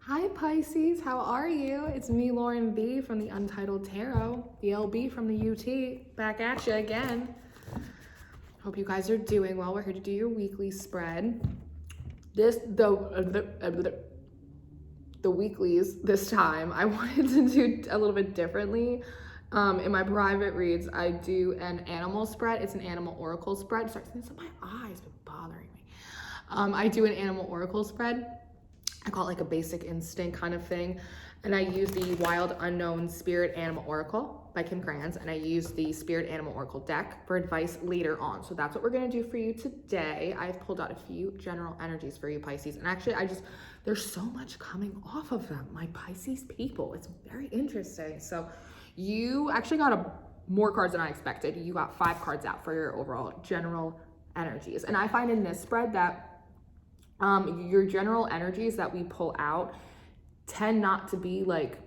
Hi Pisces, how are you? It's me, Lauren B from the Untitled Tarot, the LB from the UT, back at you again. Hope you guys are doing well. We're here to do your weekly spread. The weeklies this time, I wanted to do a little bit differently. In my private reads, I do an animal spread. It's an animal oracle spread. Sorry, my eyes been bothering me. I do an animal oracle spread. I call it like a basic instinct kind of thing. And I use the Wild Unknown Spirit Animal Oracle by Kim Kranz. And I use the Spirit Animal Oracle deck for advice later on. So that's what we're going to do for you today. I've pulled out a few general energies for you, Pisces. And actually, there's so much coming off of them, my Pisces people. It's very interesting. So you actually got more cards than I expected. You got 5 cards out for your overall general energies. And I find in this spread that your general energies that we pull out tend not to be like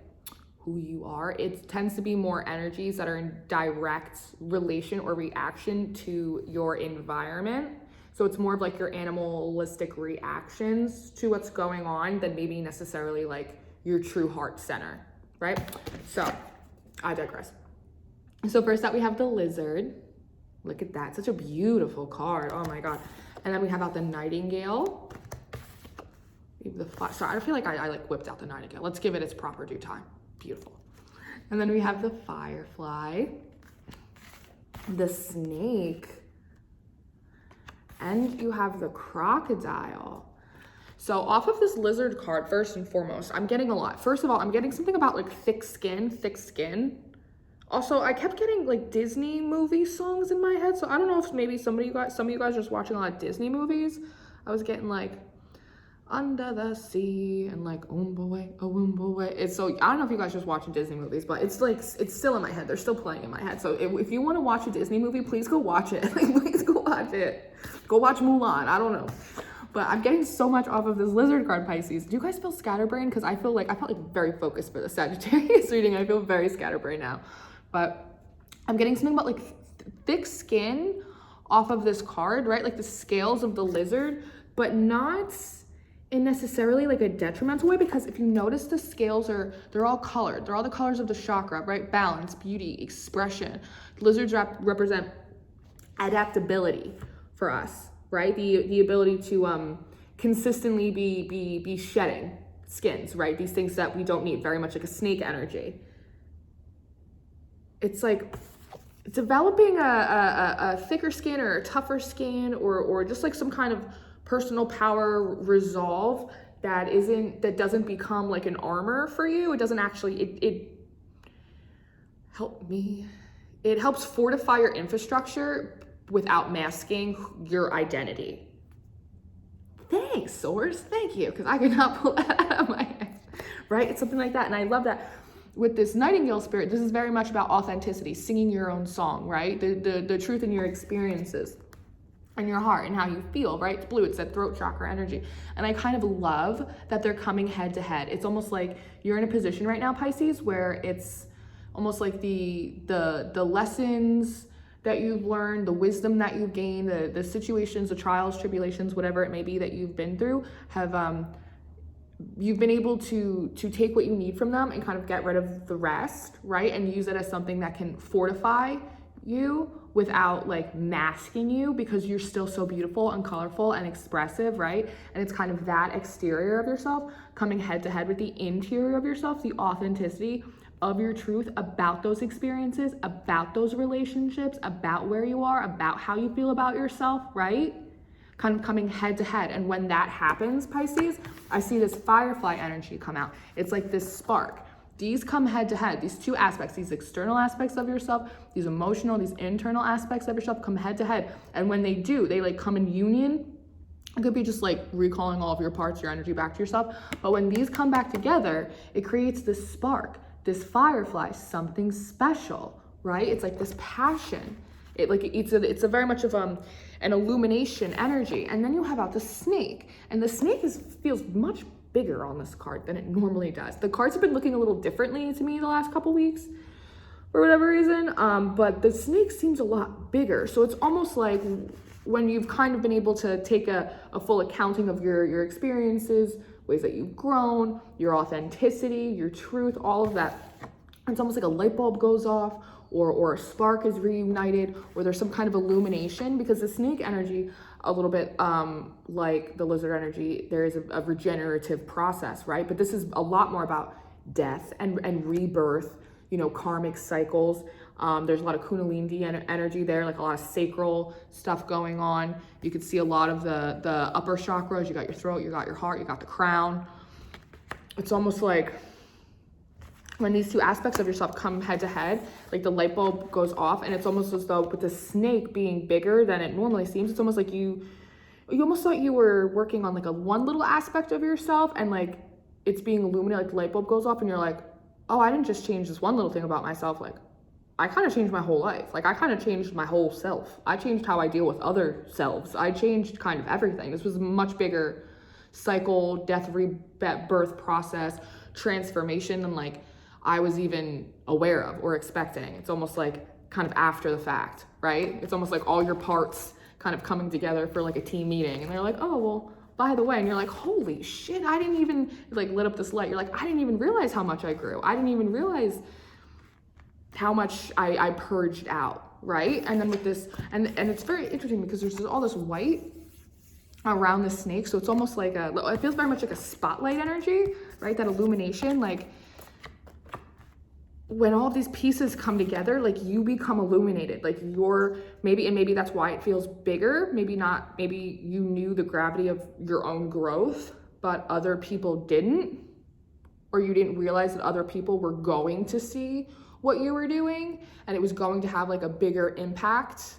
who you are. It tends to be more energies that are in direct relation or reaction to your environment. So it's more of like your animalistic reactions to what's going on than maybe necessarily like your true heart center, right? So I digress. So first up, we have the lizard. Look at that, such a beautiful card. Oh my God. And then we have out the nightingale. Sorry, I feel like I like whipped out the nightingale. Let's give it its proper due time. Beautiful. And then we have the firefly, the snake, and you have the crocodile. So off of this lizard card, first and foremost, I'm getting a lot. First of all, I'm getting something about like thick skin. Also, I kept getting like Disney movie songs in my head. So I don't know if maybe some of you guys are just watching a lot of Disney movies. I was getting like Under the Sea and like Oomba-way. It's so, I don't know if you guys just watching Disney movies, but it's like, it's still in my head. They're still playing in my head. So if you want to watch a Disney movie, please go watch it. Like, please go watch it. Go watch Mulan. I don't know. But I'm getting so much off of this lizard card, Pisces. Do you guys feel scatterbrained? Because I felt like very focused for the Sagittarius reading. I feel very scatterbrained now. But I'm getting something about like thick skin off of this card, right? Like the scales of the lizard, but not in necessarily like a detrimental way, because if you notice the scales they're all colored. They're all the colors of the chakra, right? Balance, beauty, expression. Lizards represent adaptability for us, right? The ability to consistently be shedding skins, right? These things that we don't need, very much like a snake energy. It's like developing a thicker skin or a tougher skin or just like some kind of personal power resolve that doesn't become like an armor for you. It doesn't actually, it helps fortify your infrastructure without masking your identity. Thanks, Source. Thank you, because I could not pull that out of my head, right? It's something like that. And I love that with this nightingale spirit, this is very much about authenticity, singing your own song, right? The truth in your experiences and your heart and how you feel, right? It's blue, it's that throat chakra energy. And I kind of love that they're coming head to head. It's almost like you're in a position right now, Pisces, where it's almost like the lessons that you've learned, the wisdom that you've gained, the situations, the trials, tribulations, whatever it may be that you've been through, have you've been able to take what you need from them and kind of get rid of the rest, right? And use it as something that can fortify you without like masking you, because you're still so beautiful and colorful and expressive, right? And it's kind of that exterior of yourself coming head to head with the interior of yourself, the authenticity of your truth about those experiences, about those relationships, about where you are, about how you feel about yourself, right? Kind of coming head to head. And when that happens, Pisces, I see this firefly energy come out. It's like this spark. These come head to head. These two aspects, these external aspects of yourself, these emotional, these internal aspects of yourself come head to head. And when they do, they like come in union. It could be just like recalling all of your parts, your energy back to yourself. But when these come back together, it creates this spark, this firefly, something special, right? It's like this passion. It's a very much of an illumination energy. And then you have out the snake, and the snake feels much bigger on this card than it normally does. The cards have been looking a little differently to me the last couple weeks for whatever reason, but the snake seems a lot bigger. So it's almost like when you've kind of been able to take a full accounting of your experiences, ways that you've grown, your authenticity, your truth, all of that. It's almost like a light bulb goes off, or a spark is reunited, or there's some kind of illumination, because the snake energy, a little bit like the lizard energy, there is a regenerative process, right? But this is a lot more about death and rebirth, you know, karmic cycles. There's a lot of Kundalini energy there, like a lot of sacral stuff going on. You could see a lot of the upper chakras. You got your throat, you got your heart, you got the crown. It's almost like when these two aspects of yourself come head to head, like the light bulb goes off, and it's almost as though with the snake being bigger than it normally seems, it's almost like you almost thought you were working on like a one little aspect of yourself, and like it's being illuminated, like the light bulb goes off and you're like, oh, I didn't just change this one little thing about myself. Like I kind of changed my whole life. Like I kind of changed my whole self. I changed how I deal with other selves. I changed kind of everything. This was a much bigger cycle, death, rebirth process, transformation than like I was even aware of or expecting. It's almost like kind of after the fact, right? It's almost like all your parts kind of coming together for like a team meeting, and they're like, oh, well, by the way, and you're like, holy shit, I didn't even, like lit up this light. You're like, I didn't even realize how much I grew. I didn't even realize how much I purged out, right? And then with this, and it's very interesting because there's all this white around the snake. So it's almost like it feels very much like a spotlight energy, right? That illumination, like when all of these pieces come together, like you become illuminated, like maybe that's why it feels bigger. Maybe not, maybe you knew the gravity of your own growth, but other people didn't, or you didn't realize that other people were going to see what you were doing, and it was going to have like a bigger impact,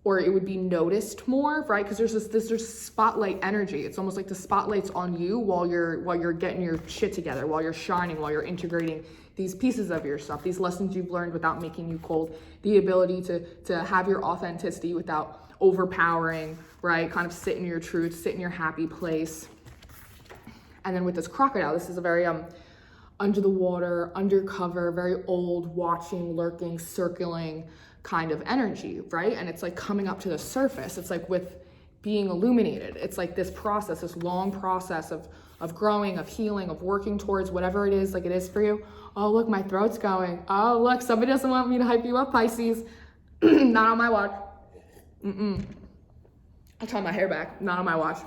or it would be noticed more, right? Because there's spotlight energy. It's almost like the spotlight's on you while you're getting your shit together, while you're shining, while you're integrating these pieces of yourself, these lessons you've learned without making you cold, the ability to have your authenticity without overpowering, right? Kind of sit in your truth, sit in your happy place. And then with this crocodile, this is a very under the water, undercover, very old, watching, lurking, circling kind of energy, right? And it's like coming up to the surface. It's like with being illuminated. It's like this process, this long process of growing, of healing, of working towards whatever it is, like it is for you. Oh, look, my throat's going. Oh, look, somebody doesn't want me to hype you up, Pisces. Not on my watch. I'll tie my hair back. Not on my watch.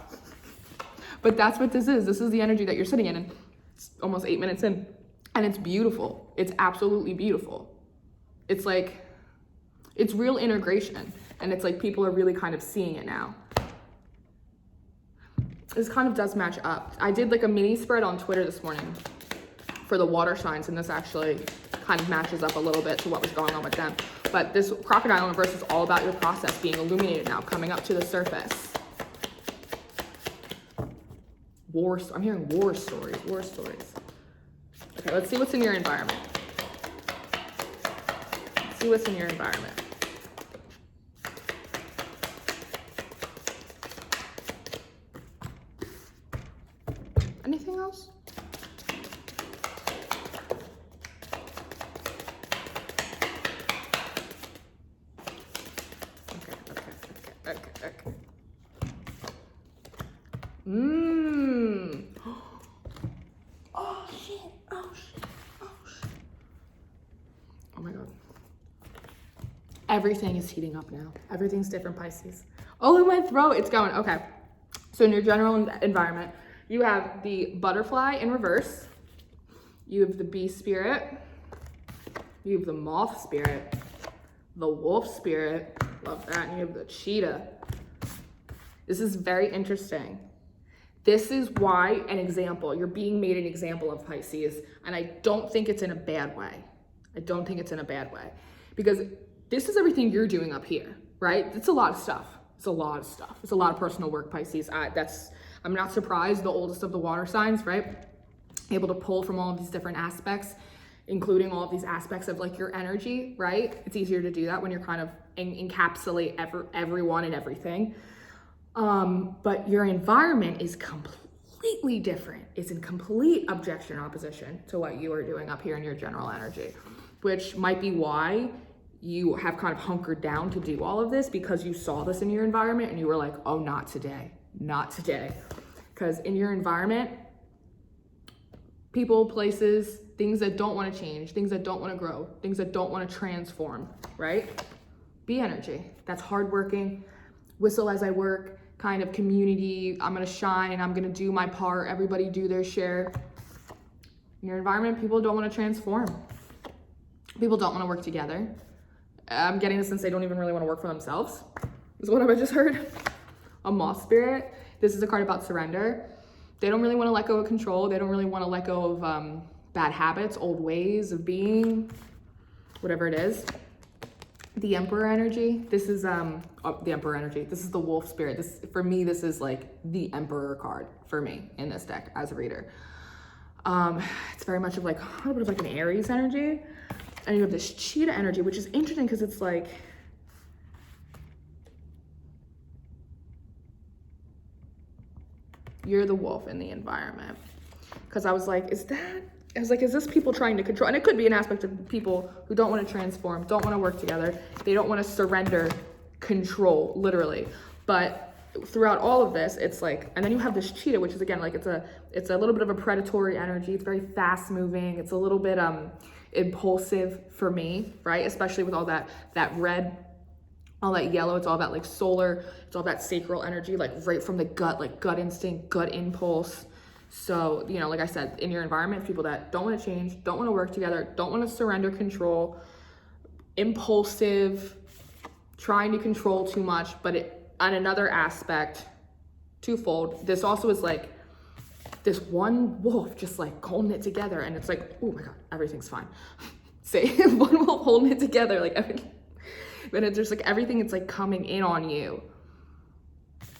But that's what this is. This is the energy that you're sitting in, and it's almost 8 minutes in, and it's beautiful. It's absolutely beautiful. It's like, it's real integration, and it's like people are really kind of seeing it now. This kind of does match up. I did like a mini spread on Twitter this morning for the water signs, and this actually kind of matches up a little bit to what was going on with them. But this crocodile in reverse is all about your process being illuminated now, coming up to the surface. I'm hearing war stories. Okay, let's see what's in your environment. Let's see what's in your environment. Anything else? Okay. Oh shit. Oh my God. Everything is heating up now. Everything's different, Pisces. Oh, in my throat, it's going. Okay. So in your general environment, you have the butterfly in reverse. You have the bee spirit. You have the moth spirit. The wolf spirit. Love that. And you have the cheetah. This is very interesting. This is why you're being made an example of, Pisces. And I don't think it's in a bad way. Because this is everything you're doing up here, right? It's a lot of stuff. It's a lot of personal work, Pisces. I'm not surprised, the oldest of the water signs, right? Able to pull from all of these different aspects, including all of these aspects of like your energy, right? It's easier to do that when you're kind of encapsulate everyone and everything. But your environment is completely different. It's in complete objection and opposition to what you are doing up here in your general energy, which might be why you have kind of hunkered down to do all of this, because you saw this in your environment and you were like, oh, not today. Because in your environment, people, places, things that don't want to change, things that don't want to grow, things that don't want to transform, right? Be energy. That's hardworking, whistle as I work, kind of community. I'm going to shine. I'm going to do my part. Everybody do their share. In your environment, people don't want to transform. People don't want to work together. I'm getting this since they don't even really want to work for themselves, is what I just heard. A moth spirit. This is a card about surrender. They don't really want to let go of control. They don't really want to let go of bad habits, old ways of being, whatever it is. The Emperor energy. This is the Emperor energy. This is the wolf spirit. This, for me, this is like the Emperor card for me in this deck as a reader. It's very much of like a little bit of like an Aries energy. And you have this cheetah energy, which is interesting because it's like, you're the wolf in the environment. Because I was like, is this people trying to control? And it could be an aspect of people who don't want to transform, don't want to work together. They don't want to surrender control, literally. But throughout all of this, it's like, and then you have this cheetah, which is again, like it's a little bit of a predatory energy. It's very fast moving. It's a little bit impulsive for me, right? Especially with all that red, all that yellow. It's all that like solar, it's all that sacral energy, like right from the gut, like gut instinct, gut impulse. So, you know, like I said, in your environment, people that don't want to change, don't want to work together, don't want to surrender control, impulsive, trying to control too much. But on another aspect, twofold, this also is like this one wolf just like holding it together, and it's like, oh my God, everything's fine. Say one wolf holding it together, like everything. But it's just like everything, it's like coming in on you.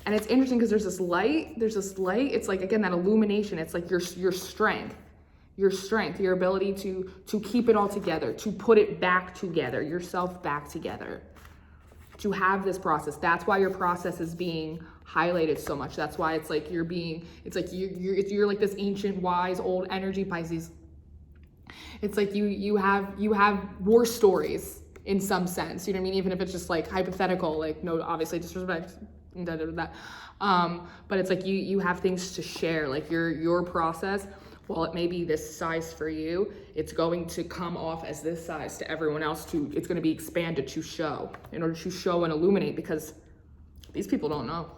And it's interesting because there's this light, it's like, again, that illumination. It's like your strength, your ability to keep it all together, to put it back together, yourself back together, to have this process. That's why your process is being highlighted so much. That's why it's like you're like this ancient, wise, old energy, Pisces. It's like you have war stories in some sense, you know what I mean? Even if it's just like hypothetical, like no, obviously disrespect, but it's like you have things to share, like your process. While it may be this size for you, it's going to come off as this size to everyone else. It's going to be expanded to show, in order to show and illuminate, because these people don't know.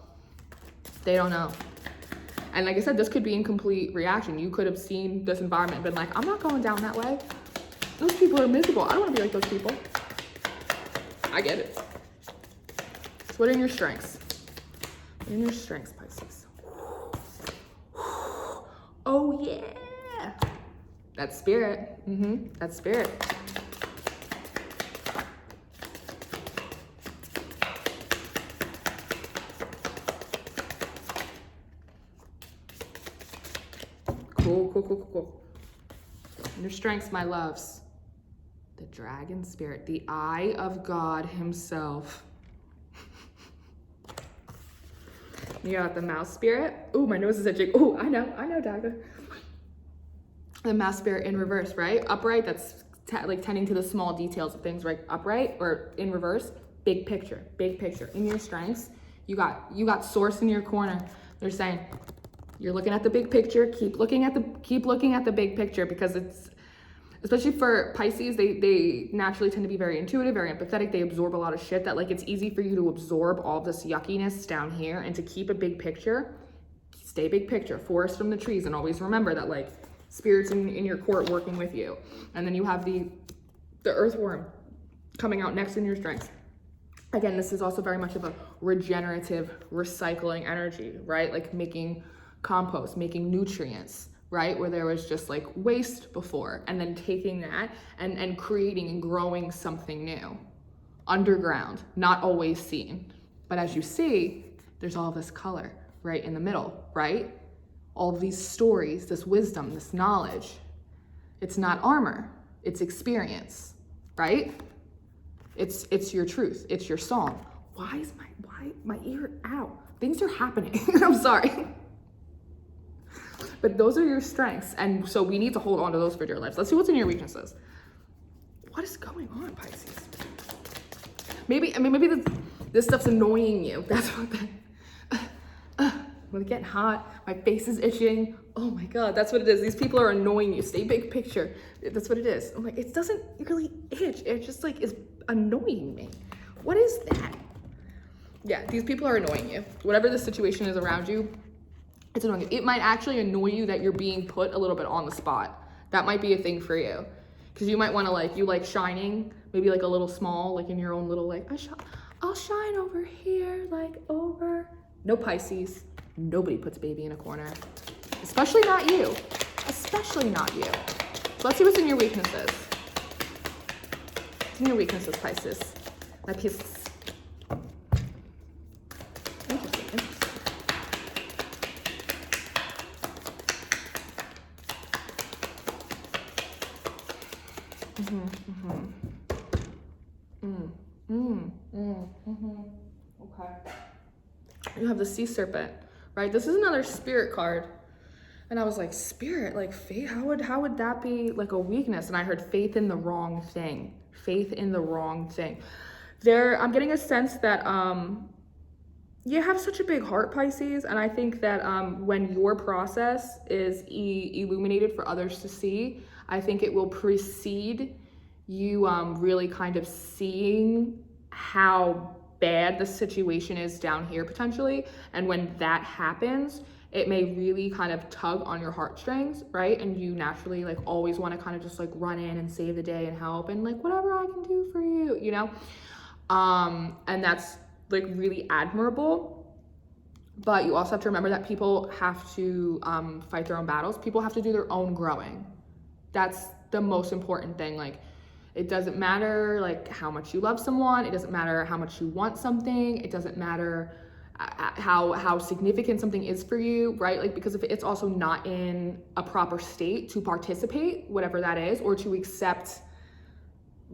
They don't know. And like I said, this could be incomplete reaction. You could have seen this environment and been like, I'm not going down that way. Those people are miserable. I don't want to be like those people. I get it. So what are your strengths? What are your strengths, Pisces? Oh yeah. That's spirit. That's spirit. Cool. And your strengths, my loves. The dragon spirit, the eye of God himself. You got the mouse spirit. Oh, my nose is itching. Oh, I know, Dagda. The mouse spirit in reverse, right? Upright, that's like tending to the small details of things, right? Upright or in reverse, big picture. In your strengths, you got source in your corner. They're saying, you're looking at the big picture. Keep looking at the big picture, because it's, especially for Pisces, they naturally tend to be very intuitive, very empathetic. They absorb a lot of shit, that like it's easy for you to absorb all this yuckiness down here, and to keep a big picture. Stay big picture, forest from the trees, and always remember that like spirits in your court working with you. And then you have the earthworm coming out next in your strengths. Again, this is also very much of a regenerative, recycling energy, right? Like making compost, making nutrients, right? Where there was just like waste before, and then taking that and creating and growing something new, underground, not always seen. But as you see, there's all this color right in the middle, right? All these stories, this wisdom, this knowledge. It's not armor, it's experience, right? It's your truth, it's your song. Why is my ear out? Things are happening. I'm sorry. But those are your strengths, and so we need to hold on to those for dear lives. Let's see what's in your weaknesses. What is going on, Pisces? Maybe this stuff's annoying you. That's what I'm getting hot. My face is itching. Oh my God, that's what it is. These people are annoying you. Stay big picture. That's what it is. I'm like, it doesn't really itch. It just like is annoying me. What is that? Yeah, these people are annoying you. Whatever the situation is around you, it's annoying you. It might actually annoy you that you're being put a little bit on the spot. That might be a thing for you. Because you might want to like, you like shining, maybe like a little small, like in your own little like, I'll shine over here, like over. No Pisces. Nobody puts baby in a corner. Especially not you. Especially not you. So let's see what's in your weaknesses. What's in your weaknesses, Pisces? My Pisces. Interesting. Okay. You have the sea serpent, right? This is another spirit card. And I was like, spirit, like faith, how would that be like a weakness? And I heard faith in the wrong thing. Faith in the wrong thing. I'm getting a sense that you have such a big heart, Pisces, and I think that when your process is illuminated for others to see, I think it will precede you really kind of seeing how bad the situation is down here potentially. And when that happens, it may really kind of tug on your heartstrings, right? And you naturally like always want to kind of just like run in and save the day and help and like whatever I can do for you, you know? And that's like really admirable. But you also have to remember that people have to fight their own battles. People have to do their own growing. That's the most important thing. Like, it doesn't matter like how much you love someone. It doesn't matter how much you want something. It doesn't matter how significant something is for you, right? Like, because if it's also not in a proper state to participate, whatever that is, or to accept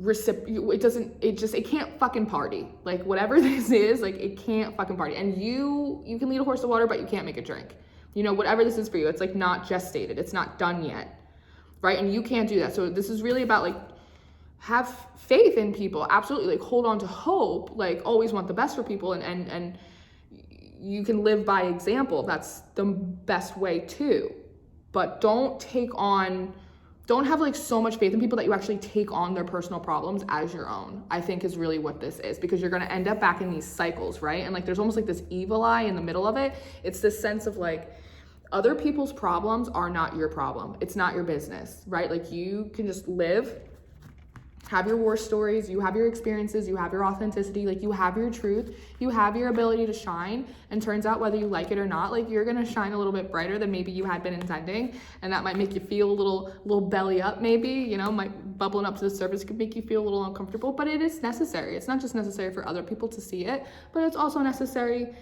it can't fucking party. Like, whatever this is, like, it can't fucking party. And you can lead a horse to water, but you can't make it drink. You know, whatever this is for you, it's like not gestated. It's not done yet, right? And you can't do that. So this is really about like, have faith in people. Absolutely. Like, hold on to hope, like always want the best for people, and you can live by example. That's the best way too. But don't have like so much faith in people that you actually take on their personal problems as your own, I think is really what this is, because you're going to end up back in these cycles, right? And like, there's almost like this evil eye in the middle of it. It's this sense of like, other people's problems are not your problem. It's not your business, right? Like, you can just live, have your war stories, you have your experiences, you have your authenticity, like you have your truth, you have your ability to shine, and turns out whether you like it or not, like you're gonna shine a little bit brighter than maybe you had been intending, and that might make you feel a little belly up maybe, you know, might bubbling up to the surface could make you feel a little uncomfortable, but it is necessary. It's not just necessary for other people to see it, but it's also necessary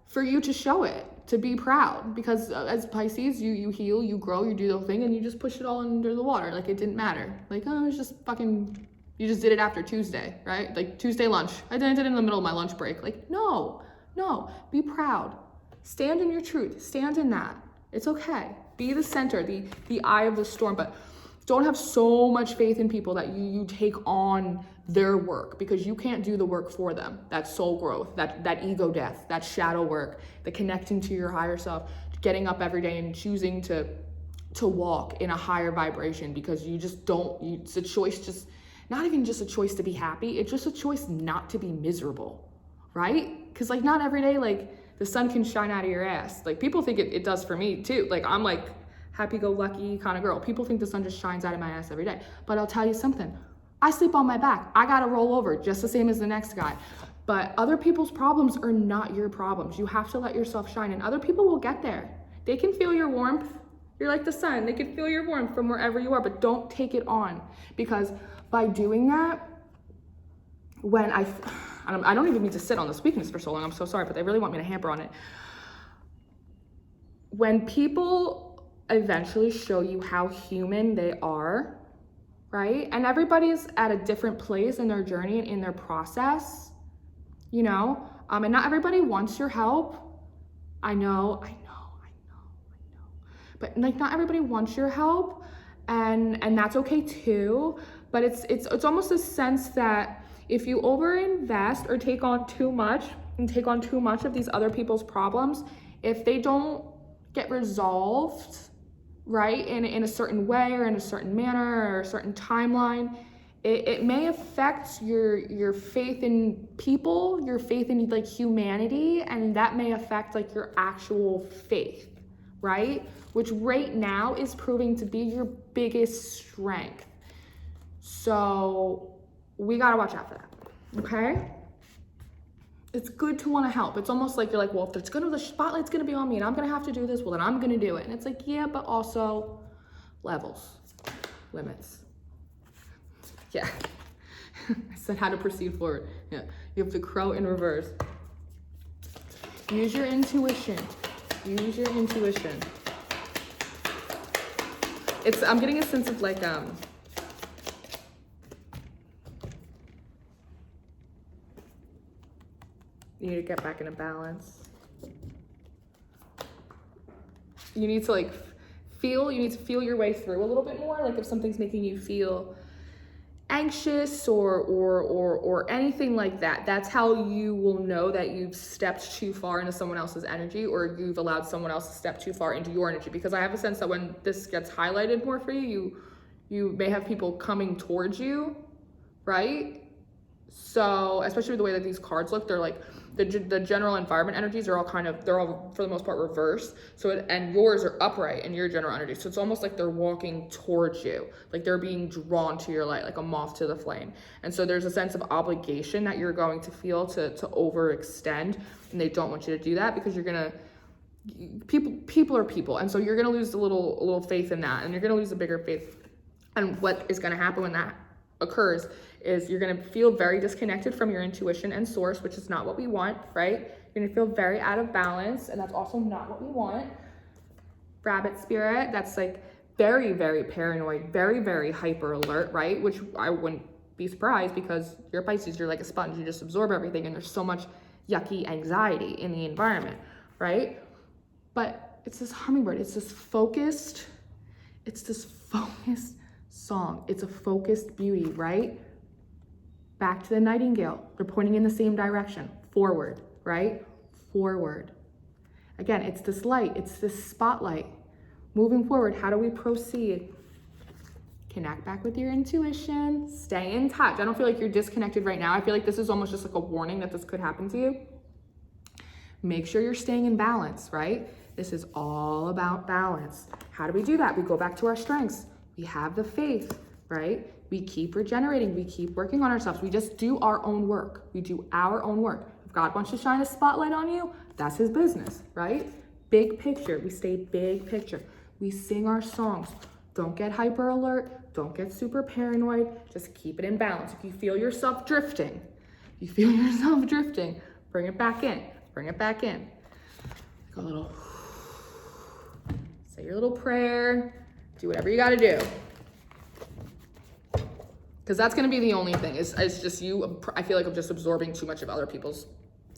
for you to show it, to be proud, because as Pisces, you heal, you grow, you do the whole thing, and you just push it all under the water, like it didn't matter. Like, oh, it's just fucking, you just did it after Tuesday, right? Like Tuesday lunch. I did it in the middle of my lunch break. Like, no, be proud. Stand in your truth, stand in that. It's okay. Be the center, the eye of the storm, but don't have so much faith in people that you take on their work, because you can't do the work for them. That soul growth, that ego death, that shadow work, the connecting to your higher self, getting up every day and choosing to walk in a higher vibration, because you just don't, it's a choice, just not even just a choice to be happy, it's just a choice not to be miserable, right? Because like, not every day like the sun can shine out of your ass. Like, people think it does for me too. Like, I'm like happy-go-lucky kind of girl. People think the sun just shines out of my ass every day. But I'll tell you something, I sleep on my back. I gotta roll over just the same as the next guy. But other people's problems are not your problems. You have to let yourself shine, and other people will get there. They can feel your warmth. You're like the sun. They can feel your warmth from wherever you are, but don't take it on, because by doing that, when I don't even need to sit on this weakness for so long, I'm so sorry, but they really want me to hamper on it. When people eventually show you how human they are, right? And everybody's at a different place in their journey and in their process, you know? And not everybody wants your help. I know. But like, not everybody wants your help, and that's okay too. But it's almost a sense that if you overinvest or take on too much of these other people's problems, if they don't get resolved, right, in a certain way or in a certain manner or a certain timeline, it may affect your faith in people, your faith in like humanity, and that may affect like your actual faith, right? Which right now is proving to be your biggest strength. So we gotta watch out for that, okay? It's good to want to help. It's almost like you're like, well, if the spotlight's gonna be on me and I'm gonna have to do this, well then I'm gonna do it. And it's like, yeah, but also levels, limits. Yeah. I said how to proceed forward. Yeah. You have the crow in reverse. Use your intuition. Use your intuition. I'm getting a sense of like, you need to get back into balance. You need to like feel your way through a little bit more. Like if something's making you feel anxious or anything like that, that's how you will know that you've stepped too far into someone else's energy, or you've allowed someone else to step too far into your energy. Because I have a sense that when this gets highlighted more for you, you may have people coming towards you, right? So especially with the way that these cards look, they're like the general environment energies are all they're all for the most part reversed. So and yours are upright in your general energy. So it's almost like they're walking towards you, like they're being drawn to your light, like a moth to the flame. And so there's a sense of obligation that you're going to feel to overextend, and they don't want you to do that because you're gonna people are people, and so you're gonna lose a little faith in that, and you're gonna lose a bigger faith. And what is gonna happen when that occurs is you're gonna feel very disconnected from your intuition and source, which is not what we want, right? You're gonna feel very out of balance, and that's also not what we want. Rabbit spirit, that's like very, very paranoid, very, very hyper alert, right? Which I wouldn't be surprised because you're Pisces, you're like a sponge, you just absorb everything, and there's so much yucky anxiety in the environment, right? But it's this hummingbird, it's this focused song. It's a focused beauty, right? Back to the nightingale. They're pointing in the same direction. Forward, right? Forward. Again, it's this light. It's this spotlight. Moving forward, how do we proceed? Connect back with your intuition. Stay in touch. I don't feel like you're disconnected right now. I feel like this is almost just like a warning that this could happen to you. Make sure you're staying in balance, right? This is all about balance. How do we do that? We go back to our strengths. We have the faith, right? We keep regenerating. We keep working on ourselves. We just do our own work. We do our own work. If God wants to shine a spotlight on you, that's his business, right? Big picture. We stay big picture. We sing our songs. Don't get hyper alert. Don't get super paranoid. Just keep it in balance. If you feel yourself drifting, bring it back in. Bring it back in. Like a little, say your little prayer. Do whatever you gotta do. Because that's gonna be the only thing, is just you, I feel like I'm just absorbing too much of other people's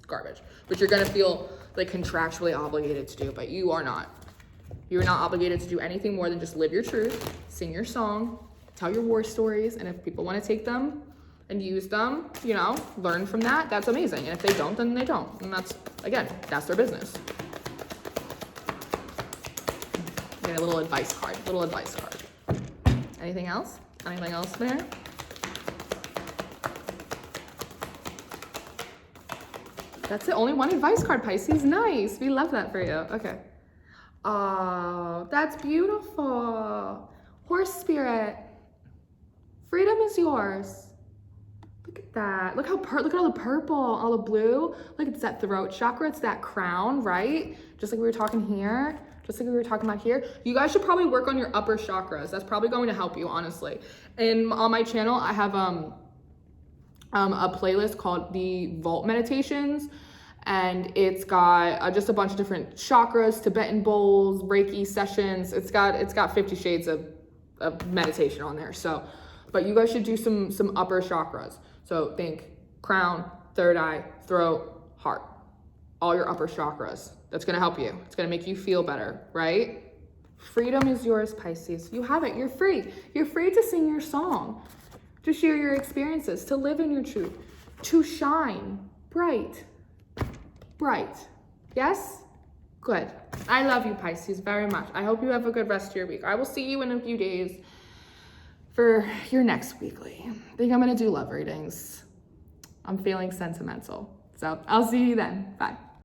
garbage, which you're gonna feel like contractually obligated to do, but you are not. You're not obligated to do anything more than just live your truth, sing your song, tell your war stories, and if people wanna take them and use them, you know, learn from that, that's amazing. And if they don't, then they don't. And that's, again, that's their business. Get a little advice card, Anything else? Anything else there? That's it, only one advice card, Pisces. Nice, we love that for you. Okay. Oh, that's beautiful. Horse spirit, freedom is yours. Look at that. Look at all the purple, all the blue. Look, it's that throat chakra. It's that crown, right? Just like we were talking here. Just like we were talking about here. You guys should probably work on your upper chakras. That's probably going to help you, honestly. And on my channel, I have a playlist called the Vault Meditations. And it's got just a bunch of different chakras, Tibetan bowls, Reiki sessions. It's got 50 shades of meditation on there. So, but you guys should do some upper chakras. So think crown, third eye, throat, heart, all your upper chakras. That's gonna help you. It's gonna make you feel better, right? Freedom is yours, Pisces. You have it, you're free. You're free to sing your song, to share your experiences, to live in your truth, to shine bright. Yes? Good. I love you, Pisces, very much. I hope you have a good rest of your week. I will see you in a few days for your next weekly. I think I'm going to do love readings. I'm feeling sentimental. So I'll see you then. Bye.